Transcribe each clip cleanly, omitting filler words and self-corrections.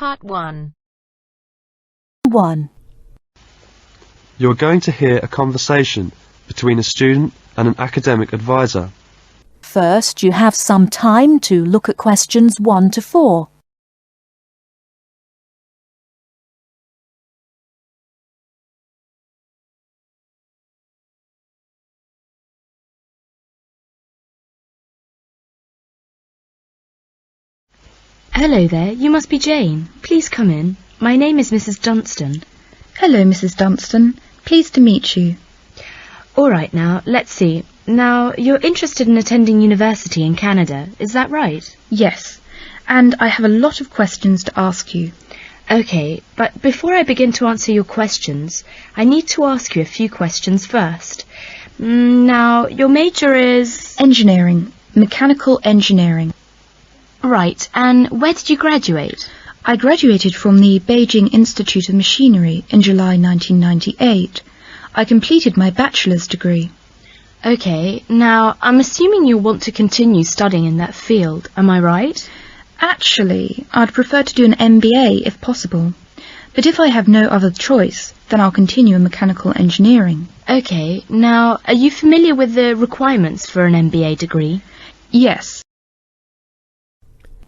Part 1. 1. You're going to hear a conversation between a student and an academic advisor. First, you have some time to look at questions 1 to 4. Hello there, you must be Jane. Please come in. My name is Mrs. Dunstan. Hello, Mrs. Dunstan. Pleased to meet you. All right now, let's see. Now, you're interested in attending university in Canada, is that right? Yes, and I have a lot of questions to ask you. Okay, but before I begin to answer your questions, I need to ask you a few questions first. Now, your major is... Engineering. Mechanical engineering. Right, and where did you graduate? I graduated from the Beijing Institute of Machinery in July 1998. I completed my bachelor's degree. Okay, now, I'm assuming you'll want to continue studying in that field, am I right? Actually, I'd prefer to do an MBA if possible. But if I have no other choice, then I'll continue in mechanical engineering. Okay, now, are you familiar with the requirements for an MBA degree? Yes.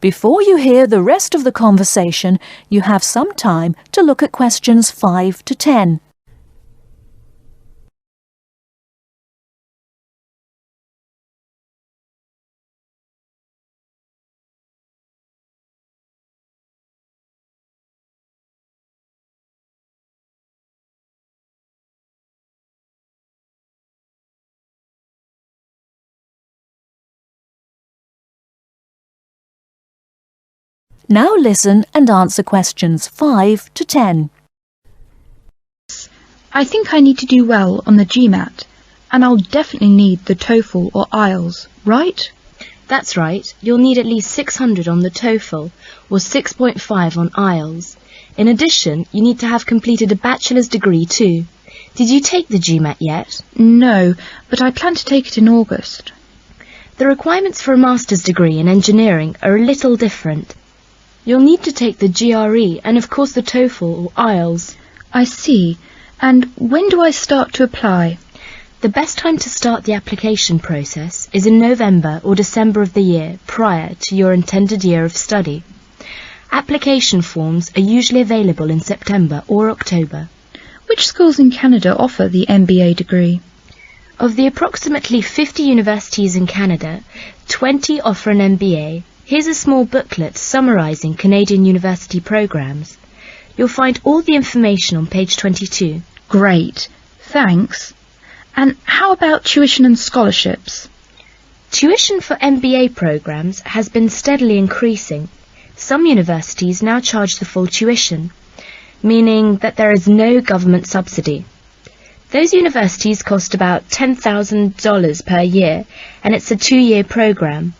Before you hear the rest of the conversation, you have some time to look at questions 5 to 10. Now listen and answer questions 5 to 10. I think I need to do well on the GMAT, and I'll definitely need the TOEFL or IELTS, right? That's right. You'll need at least 600 on the TOEFL or 6.5 on IELTS. In addition, you need to have completed a bachelor's degree too. Did you take the GMAT yet? No, but I plan to take it in August. The requirements for a master's degree in engineering are a little different. You'll need to take the GRE and of course the TOEFL or IELTS. I see. And when do I start to apply? The best time to start the application process is in November or December of the year prior to your intended year of study. Application forms are usually available in September or October. Which schools in Canada offer the MBA degree? Of the approximately 50 universities in Canada, 20 offer an MBA. Here's a small booklet summarising Canadian university programmes. You'll find all the information on page 22. Great, thanks. And how about tuition and scholarships? Tuition for MBA programmes has been steadily increasing. Some universities now charge the full tuition, meaning that there is no government subsidy. Those universities cost about $10,000 per year, and it's a 2-year programme.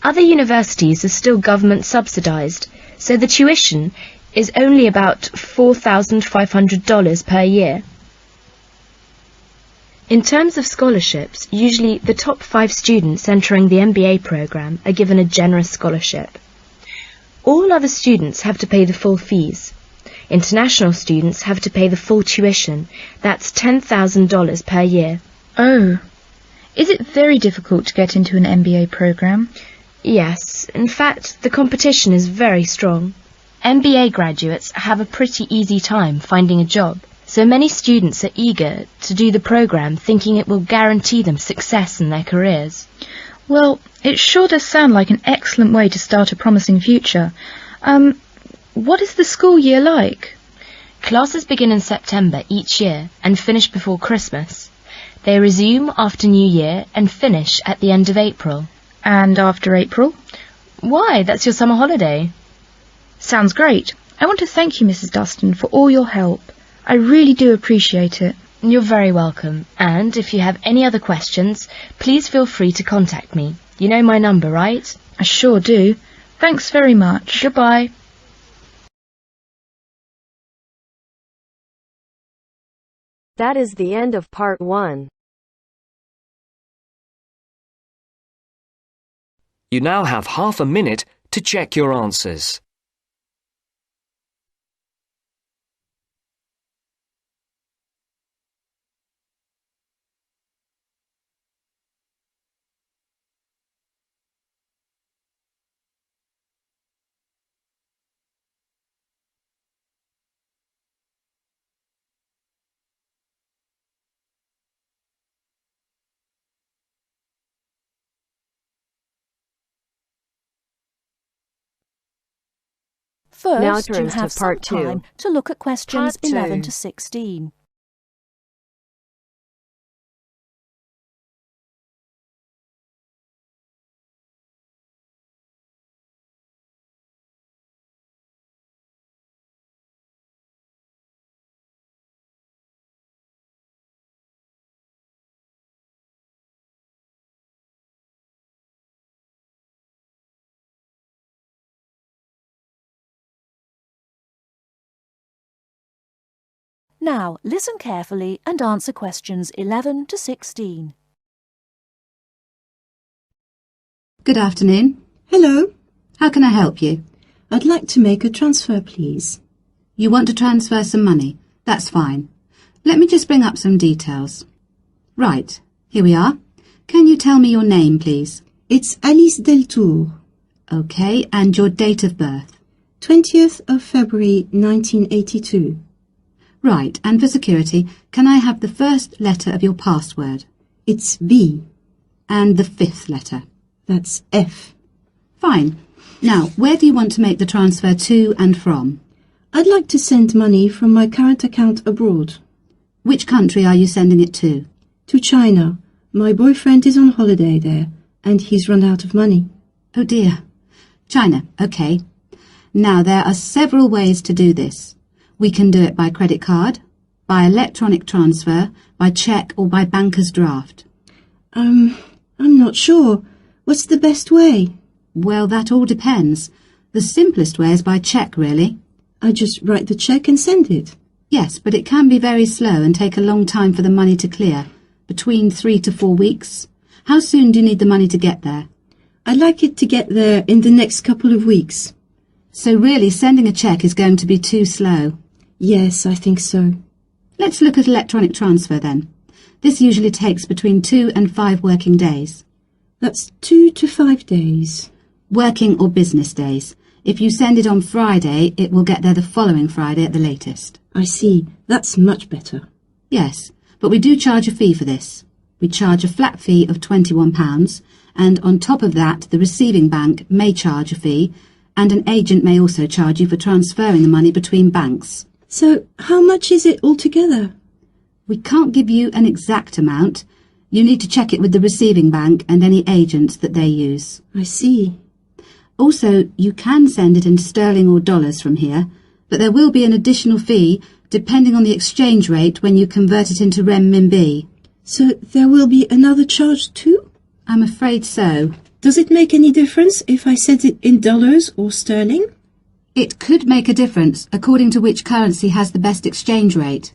Other universities are still government subsidised, so the tuition is only about $4,500 per year. In terms of scholarships, usually the top 5 students entering the MBA programme are given a generous scholarship. All other students have to pay the full fees. International students have to pay the full tuition, that's $10,000 per year. Oh, is it very difficult to get into an MBA programme? Yes, in fact, the competition is very strong. MBA graduates have a pretty easy time finding a job, so many students are eager to do the programme thinking it will guarantee them success in their careers. Well, it sure does sound like an excellent way to start a promising future. What is the school year like? Classes begin in September each year and finish before Christmas. They resume after New Year and finish at the end of April. And after April? Why, that's your summer holiday. Sounds great. I want to thank you, Mrs. Dunstan, for all your help. I really do appreciate it. You're very welcome. And if you have any other questions, please feel free to contact me. You know my number, right? I sure do. Thanks very much. Goodbye. That is the end of part 1. You now have half a minute to check your answers. First, you turns to have some part 2. time to look at questions Part 2. 11 to 16. Now, listen carefully and answer questions 11 to 16. Good afternoon. Hello. How can I help you? I'd like to make a transfer, please. You want to transfer some money? That's fine. Let me just bring up some details. Right, here we are. Can you tell me your name, please? It's Alice Deltour. Okay, and your date of birth? 20th of February 1982. Right, and for security, can I have the first letter of your password? It's B. And the fifth letter? That's F. Fine. Now, where do you want to make the transfer to and from? I'd like to send money from my current account abroad. Which country are you sending it to? To China. My boyfriend is on holiday there, and he's run out of money. Oh dear. China, okay. Now, there are several ways to do this. We can do it by credit card, by electronic transfer, by cheque or by banker's draft. I'm not sure. What's the best way? Well, that all depends. The simplest way is by cheque, really. I just write the cheque and send it. Yes, but it can be very slow and take a long time for the money to clear. Between 3 to 4 weeks. How soon do you need the money to get there? I'd like it to get there in the next couple of weeks. So really, sending a cheque is going to be too slow. Yes, I think so. Let's look at electronic transfer then. This usually takes between 2 and 5 working days. That's 2 to 5 days. Working or business days. If you send it on Friday, it will get there the following Friday at the latest. I see. That's much better. Yes, but we do charge a fee for this. We charge a flat fee of £21, and on top of that, the receiving bank may charge a fee, and an agent may also charge you for transferring the money between banks. So, how much is it altogether? We can't give you an exact amount. You need to check it with the receiving bank and any agents that they use. I see. Also, you can send it in sterling or dollars from here, but there will be an additional fee depending on the exchange rate when you convert it into renminbi. So there will be another charge too? I'm afraid so. Does it make any difference if I send it in dollars or sterling? It could make a difference according to which currency has the best exchange rate.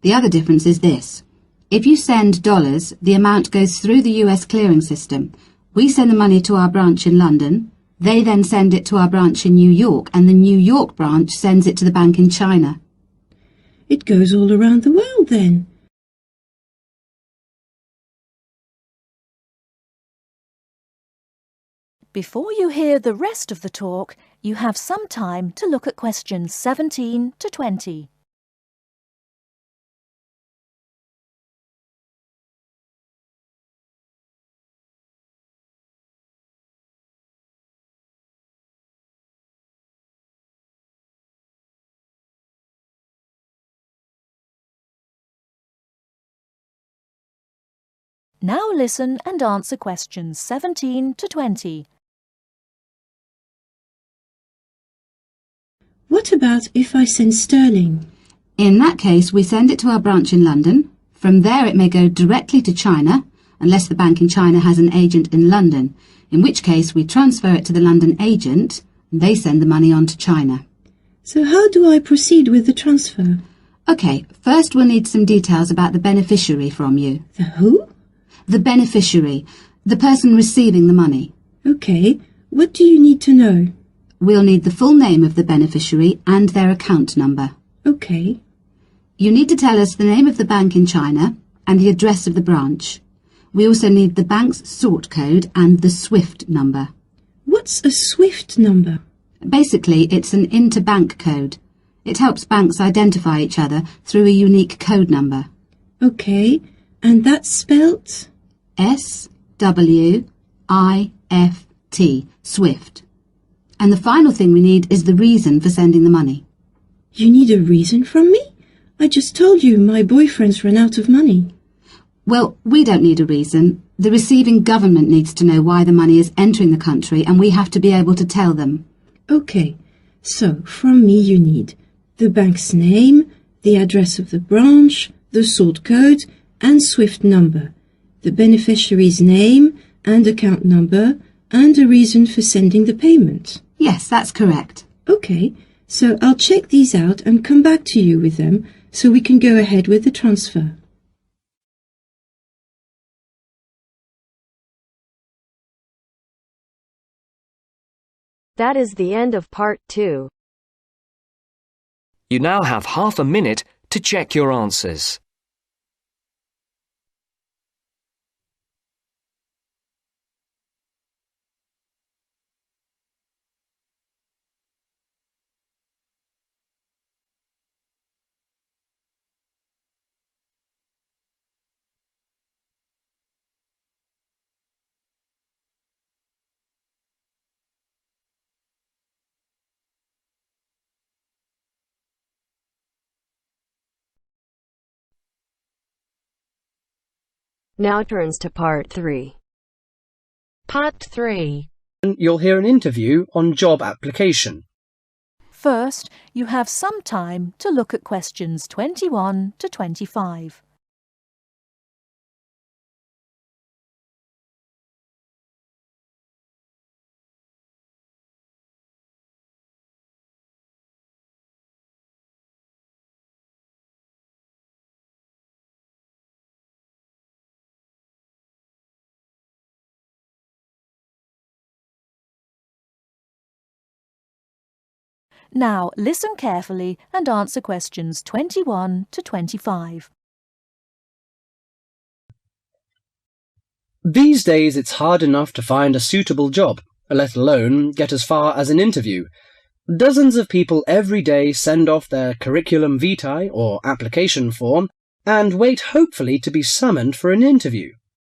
The other difference is this. If you send dollars, the amount goes through the US clearing system. We send the money to our branch in London. They then send it to our branch in New York, and the New York branch sends it to the bank in China. It goes all around the world then. Before you hear the rest of the talk, you have some time to look at questions 17 to 20. Now listen and answer questions 17 to 20. What about if I send sterling? In that case, we send it to our branch in London. From there it may go directly to China, unless the bank in China has an agent in London, in which case we transfer it to the London agent, and they send the money on to China. So how do I proceed with the transfer? OK, first we'll need some details about the beneficiary from you. The who? The beneficiary, the person receiving the money. OK, what do you need to know? We'll need the full name of the beneficiary and their account number. OK. You need to tell us the name of the bank in China and the address of the branch. We also need the bank's sort code and the SWIFT number. What's a SWIFT number? Basically, it's an interbank code. It helps banks identify each other through a unique code number. OK, and that's spelt? SWIFT, SWIFT. And the final thing we need is the reason for sending the money. You need a reason from me? I just told you my boyfriend's run out of money. Well, we don't need a reason. The receiving government needs to know why the money is entering the country, and we have to be able to tell them. Okay, so from me you need the bank's name, the address of the branch, the sort code and SWIFT number, the beneficiary's name and account number, and a reason for sending the payment. Yes, that's correct. Okay, so I'll check these out and come back to you with them so we can go ahead with the transfer. That is the end of part 2. You now have half a minute to check your answers. Now turns to part 3. Part 3. You'll hear an interview on job application. First, you have some time to look at questions 21 to 25. Now listen carefully and answer questions 21 to 25. These days it's hard enough to find a suitable job, let alone get as far as an interview. Dozens of people every day send off their curriculum vitae or application form and wait hopefully to be summoned for an interview.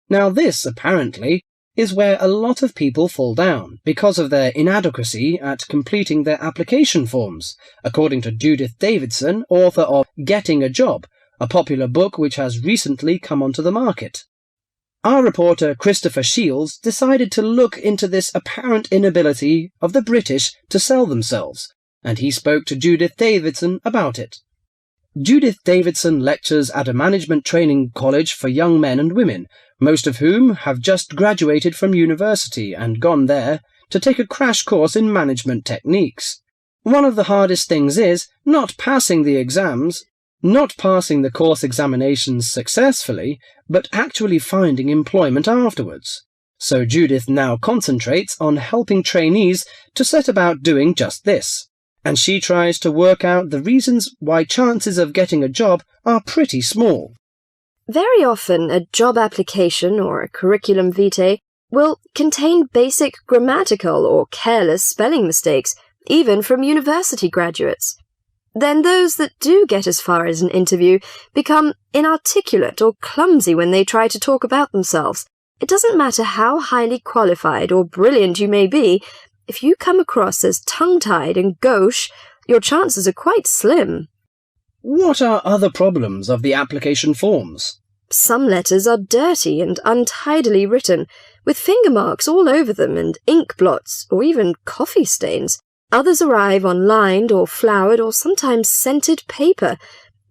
Now this, apparently, is where a lot of people fall down because of their inadequacy at completing their application forms, according to Judith Davidson, author of Getting a Job, a popular book which has recently come onto the market. Our reporter Christopher Shields decided to look into this apparent inability of the British to sell themselves, and he spoke to Judith Davidson about it. Judith Davidson lectures at a management training college for young men and women, most of whom have just graduated from university and gone there to take a crash course in management techniques. One of the hardest things is not passing the exams, not passing the course examinations successfully, but actually finding employment afterwards. So Judith now concentrates on helping trainees to set about doing just this. And she tries to work out the reasons why chances of getting a job are pretty small. Very often, a job application or a curriculum vitae will contain basic grammatical or careless spelling mistakes, even from university graduates. Then those that do get as far as an interview become inarticulate or clumsy when they try to talk about themselves. It doesn't matter how highly qualified or brilliant you may be, if you come across as tongue-tied and gauche, your chances are quite slim. What are other problems of the application forms? Some letters are dirty and untidily written, with finger marks all over them and ink blots or even coffee stains. Others arrive on lined or flowered or sometimes scented paper,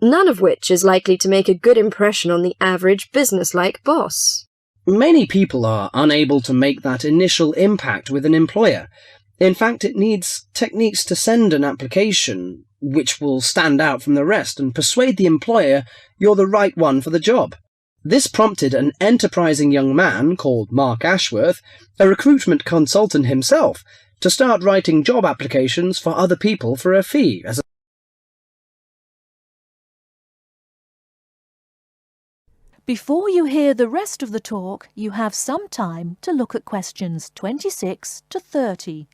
none of which is likely to make a good impression on the average business-like boss. Many people are unable to make that initial impact with an employer. In fact, it needs techniques to send an application which will stand out from the rest and persuade the employer you're the right one for the job. This prompted an enterprising young man called Mark Ashworth, a recruitment consultant himself, to start writing job applications for other people for a fee. Before you hear the rest of the talk, you have some time to look at questions 26 to 30.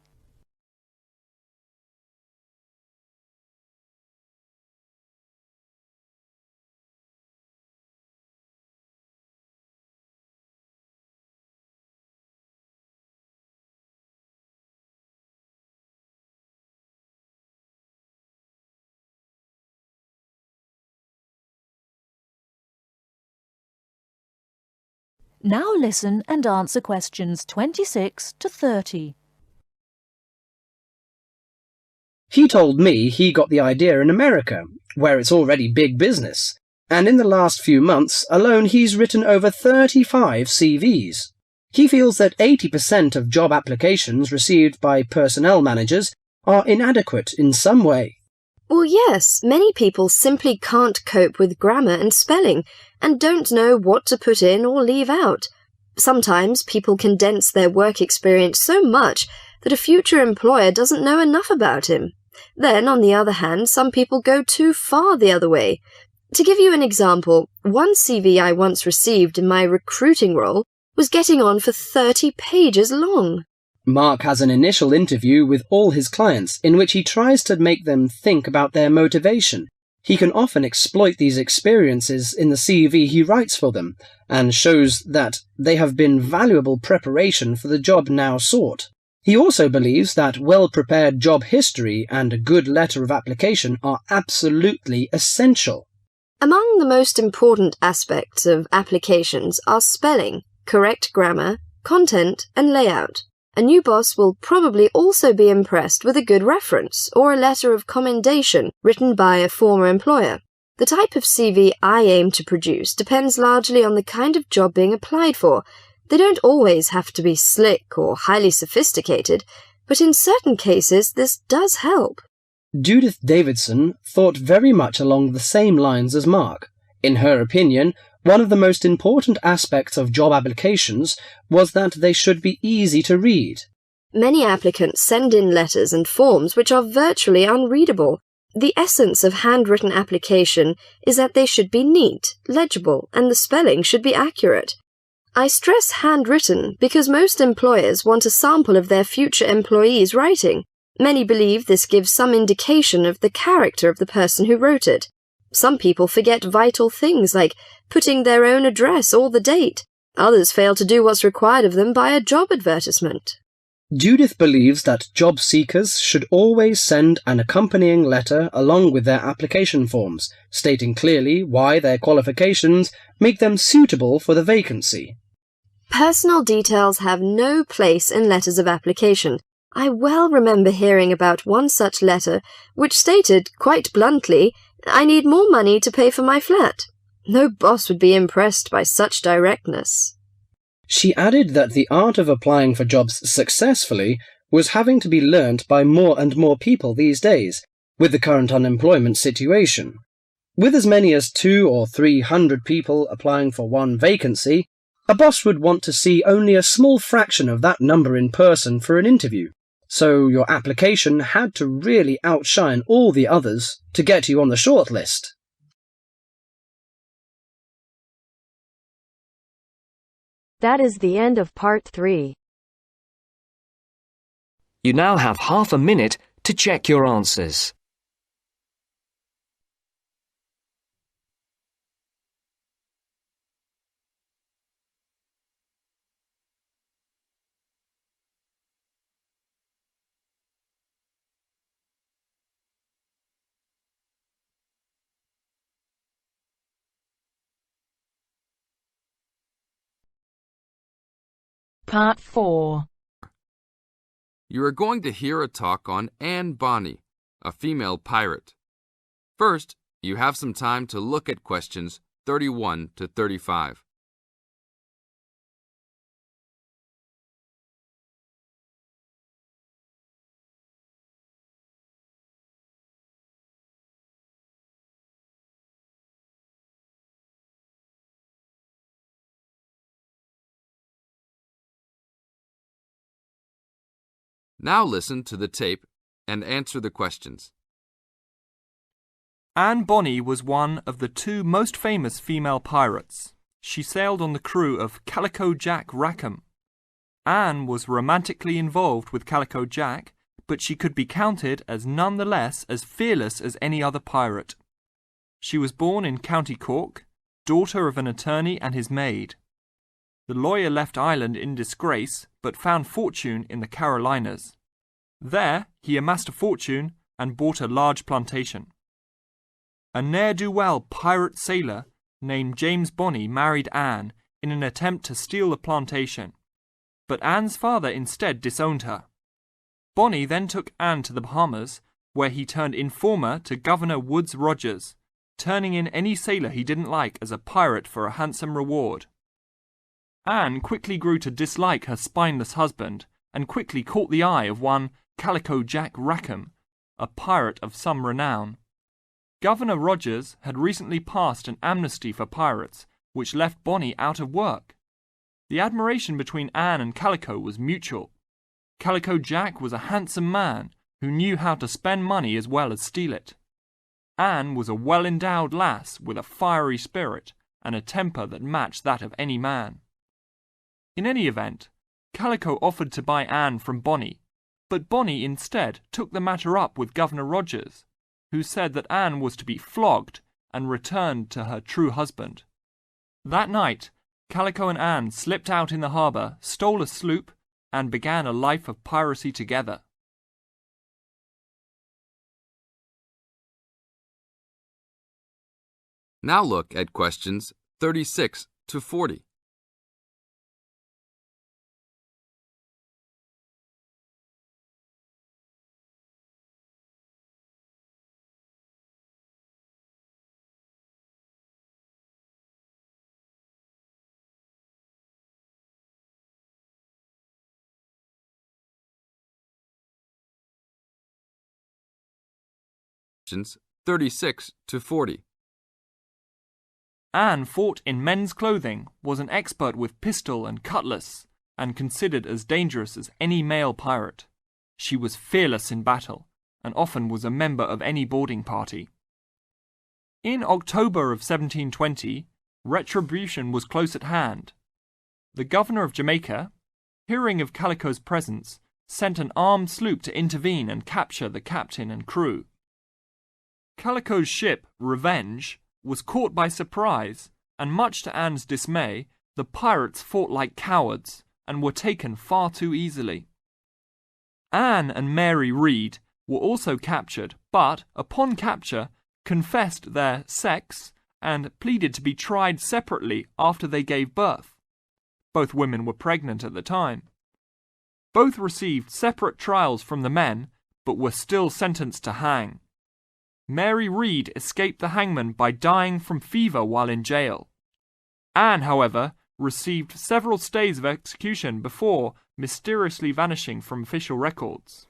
Now listen and answer questions 26 to 30. He told me he got the idea in America, where it's already big business, and in the last few months alone he's written over 35 CVs. He feels that 80% of job applications received by personnel managers are inadequate in some way. Well, yes, many people simply can't cope with grammar and spelling and don't know what to put in or leave out. Sometimes people condense their work experience so much that a future employer doesn't know enough about him. Then, on the other hand, some people go too far the other way. To give you an example, one CV I once received in my recruiting role was getting on for 30 pages long. Mark has an initial interview with all his clients in which he tries to make them think about their motivation. He can often exploit these experiences in the CV he writes for them and shows that they have been valuable preparation for the job now sought. He also believes that well-prepared job history and a good letter of application are absolutely essential. Among the most important aspects of applications are spelling, correct grammar, content, and layout. A new boss will probably also be impressed with a good reference or a letter of commendation written by a former employer. The type of CV I aim to produce depends largely on the kind of job being applied for. They don't always have to be slick or highly sophisticated, but in certain cases this does help. Judith Davidson thought very much along the same lines as Mark. In her opinion, one of the most important aspects of job applications was that they should be easy to read. Many applicants send in letters and forms which are virtually unreadable. The essence of handwritten application is that they should be neat, legible, and the spelling should be accurate. I stress handwritten because most employers want a sample of their future employees' writing. Many believe this gives some indication of the character of the person who wrote it. Some people forget vital things like putting their own address or the date. Others fail to do what's required of them by a job advertisement. Judith believes that job seekers should always send an accompanying letter along with their application forms, stating clearly why their qualifications make them suitable for the vacancy. Personal details have no place in letters of application. I well remember hearing about one such letter which stated, quite bluntly, "I need more money to pay for my flat." No boss would be impressed by such directness. She added that the art of applying for jobs successfully was having to be learnt by more and more people these days, with the current unemployment situation. With as many as 200 or 300 people applying for one vacancy, a boss would want to see only a small fraction of that number in person for an interview. So your application had to really outshine all the others to get you on the shortlist. That is the end of part 3. You now have half a minute to check your answers. Part 4. You are going to hear a talk on Anne Bonny, a female pirate. First, you have some time to look at questions 31 to 35. Now listen to the tape and answer the questions. Anne Bonny was one of the 2 most famous female pirates. She sailed on the crew of Calico Jack Rackham. Anne was romantically involved with Calico Jack, but she could be counted as none the less as fearless as any other pirate. She was born in County Cork, daughter of an attorney and his maid. The lawyer left Ireland in disgrace, but found fortune in the Carolinas. There, he amassed a fortune and bought a large plantation. A ne'er-do-well pirate sailor named James Bonny married Anne in an attempt to steal the plantation, but Anne's father instead disowned her. Bonnie then took Anne to the Bahamas, where he turned informer to Governor Woodes Rogers, turning in any sailor he didn't like as a pirate for a handsome reward. Anne quickly grew to dislike her spineless husband and quickly caught the eye of one Calico Jack Rackham, a pirate of some renown. Governor Rogers had recently passed an amnesty for pirates, which left Bonnie out of work. The admiration between Anne and Calico was mutual. Calico Jack was a handsome man who knew how to spend money as well as steal it. Anne was a well-endowed lass with a fiery spirit and a temper that matched that of any man. In any event, Calico offered to buy Anne from Bonnie, but Bonnie instead took the matter up with Governor Rogers, who said that Anne was to be flogged and returned to her true husband. That night, Calico and Anne slipped out in the harbour, stole a sloop, and began a life of piracy together. Now look at questions 36 to 40. Questions 36 to 40. Anne fought in men's clothing, was an expert with pistol and cutlass, and considered as dangerous as any male pirate. She was fearless in battle, and often was a member of any boarding party. In October of 1720, retribution was close at hand. The governor of Jamaica, hearing of Calico's presence, sent an armed sloop to intervene and capture the captain and crew. Calico's ship, Revenge, was caught by surprise, and much to Anne's dismay, the pirates fought like cowards and were taken far too easily. Anne and Mary Read were also captured, but, upon capture, confessed their sex and pleaded to be tried separately after they gave birth. Both women were pregnant at the time. Both received separate trials from the men, but were still sentenced to hang. Mary Read escaped the hangman by dying from fever while in jail. Anne, however, received several stays of execution before mysteriously vanishing from official records.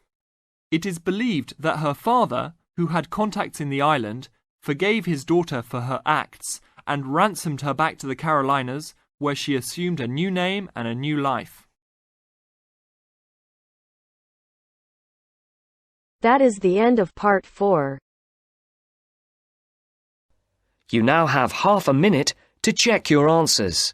It is believed that her father, who had contacts in the island, forgave his daughter for her acts and ransomed her back to the Carolinas, where she assumed a new name and a new life. That is the end of part 4. You now have half a minute to check your answers.